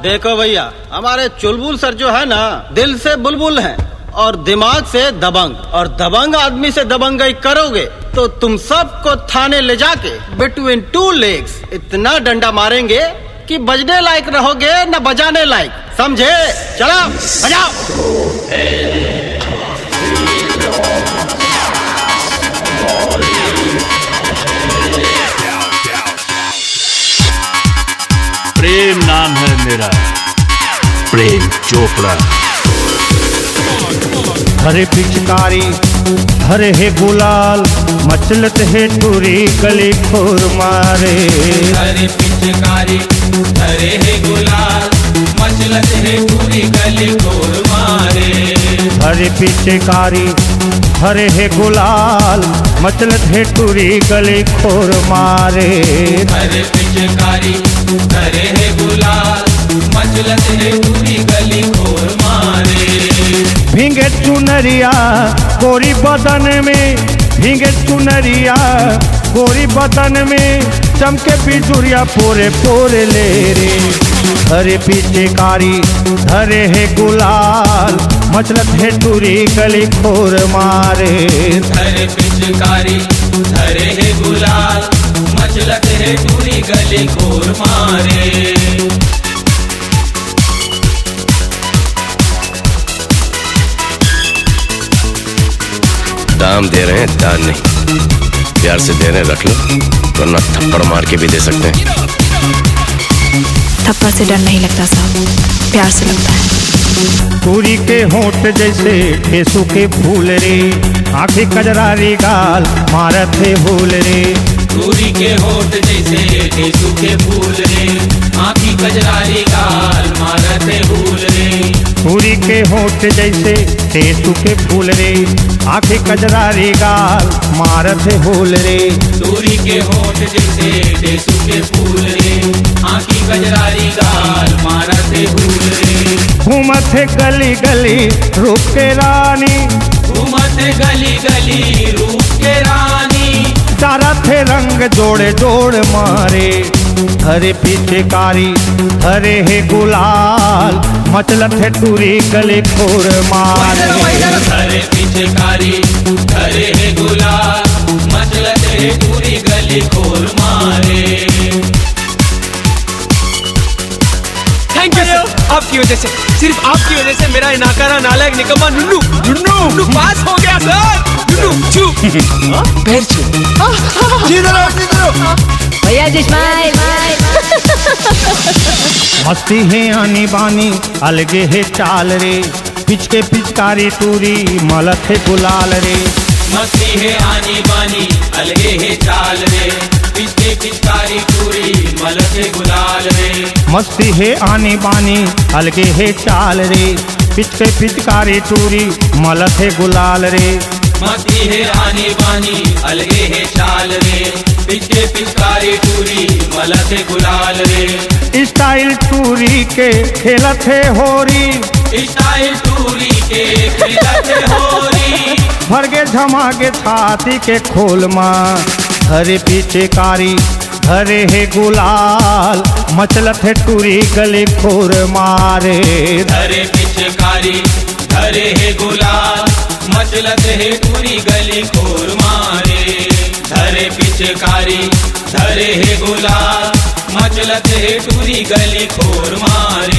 देखो भैया, हमारे चुलबुल सर जो है ना, दिल से बुलबुल हैं और दिमाग से दबंग, और दबंग आदमी से दबंगई करोगे तो तुम सबको थाने ले जाके बिटवीन टू लेग्स इतना डंडा मारेंगे कि बजने लायक रहोगे न बजाने लायक, समझे? चलो बजाओ। प्रेम नाम है मेरा, प्रेम चोपड़ा। हरे पिचकारी हरे है गुलाल, मचलत है टूरी गली खोर मारे। हरे पिचकारी हरे है गुलाल, मचलत है टूरी गली खोर मारे। हरे पिचकारी हरे है गुलाल, मचलत है टूरी गली खोर मारे। हरे पिचकारी हरे है गुलाल, मचलत है टूरी गली खोर मारे। भींगे चुनरिया गोरी बदन में, भींगे चुनरिया गोरी बदन में, चमके बिजुरिया पोरे पोरे ले रे। हरे पिचकारी हरे है गुलाल, मचलत है टूरी गली खोर मारे। हरे पिचकारी हरे है गुलाल, मचलत है टूरी गली खोर मारे। दाम दे रहे हैं, दान नहीं। प्यार से दे रहे हैं, रख लो, वरना थप्पड़ मार के भी दे सकते हैं। थप्पड़ से डर नहीं लगता साहब, प्यार से लगता है। पूरी के होंठ जैसे ठेसू के फूल रे, आंखें कजरारी गाल मारत है भूल रे। पूरी के होठ जैसे टेसू के फूल रे, आँखी कजरारी गाल मारत है भूल रे। पूरी के होंठ जैसे टेसू के फूल रे, आंखें कजरारी गाल मारत है भूल रे। पूरी के होठ जैसे टेसू के फूल रे, आँखी कजरारी गाल मारत है भूल रे। घूमत है गली गली रूप के रानी, घूमत है गली गली रूप के रानी। चारा थे रंग जोड़े जोड़ मारे। हरे पिचकारी हरे है गुलाल, मचलत है टूरी गली खोर मारे। हरे पिचकारी हरे है गुलाल, मचलत है टूरी गली खोर मारे। थैंक यू सर, आपकी वजह से, सिर्फ आपकी वजह से मेरा नाकारा नालायक निकम्मा नुन्नू पास हो गया सर। नुन्नू छू पैर छू भैया जी स्माइल। मस्ती है आनी बानी अलगे है चाल रे, पिच के पिचकारी टूरी मलत है गुलाल रे। मस्ती है आनी बानी अलगे है चाल रे, पिचके पिचकारी टूरी मलत है गुलाल रे। मस्ती है आनी बानी अलगे है चाल रे, पिच के पिचकारी टूरी मलत है गुलाल रे। मस्ती है आनी बानी अलगे है चाल रे, पिचके पिचकारी टूरी मलत है गुलाल रे। स्टाइल टूरी के खेलत है होरी, स्टाइल टूरी के खेलत है होरी। भरगे झमागे छाती के खोल माँ। हरे पिचकारी हरे है गुलाल, मचलत है टूरी गली खोर मारे। हरे पिचकारी हरे है गुलाल, मचलत है टूरी गली खोर मारे। हरे पिचकारी हरे है गुलाल, मचलत है टूरी गली खोर मारे।